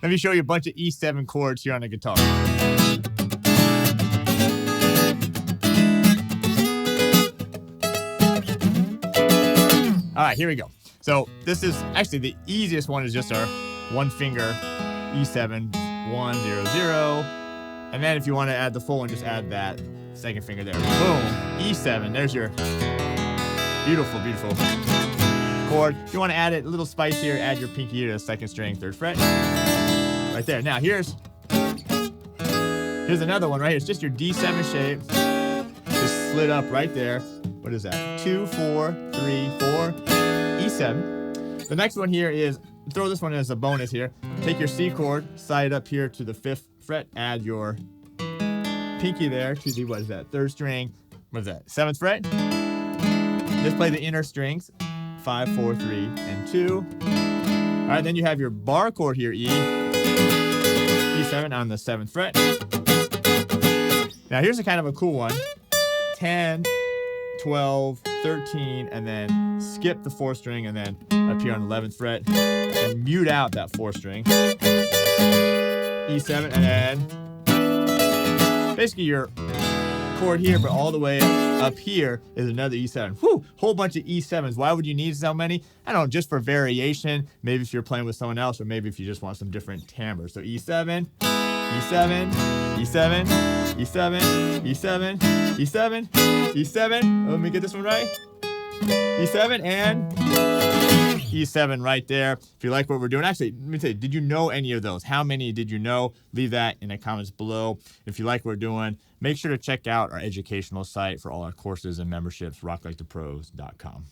Let me show you a bunch of E7 chords here on the guitar. All right, here we go. So this is actually the easiest one is just our one finger E7, 1, 0, 0. And then if you want to add the full one, just add that second finger there. Boom, E7. There's your beautiful, beautiful chord. If you want to add it a little spicier, add your pinky to the second string, 3rd fret. Right there. Now here's another one right here. It's just your D7 shape. Just slid up right there. What is that? 2, 4, 3, 4, E7. The next one here is, throw this one as a bonus here. Take your C chord, slide it up here to the 5th fret, add your pinky there to the, what is that, 3rd string, what is that, 7th fret. Just play the inner strings, 5, 4, 3, and 2. All right, then you have your bar chord here, E7 on the 7th fret. Now here's a kind of a cool one. 10, 12, 13, and then skip the 4th string, and then up here on the 11th fret, and mute out that 4th string. E7, and then basically your chord here, but all the way up here is another E7. Whew, whole bunch of E7s. Why would you need so many? I don't know, just for variation. Maybe if you're playing with someone else, or maybe if you just want some different timbres. So E7, E7, E7, E7, E7, E7, E7. Let me get this one right. E7 and E7 right there. If you like what we're doing, actually, let me tell you, did you know any of those? How many did you know? Leave that in the comments below. If you like what we're doing, make sure to check out our educational site for all our courses and memberships, rocklikethepros.com.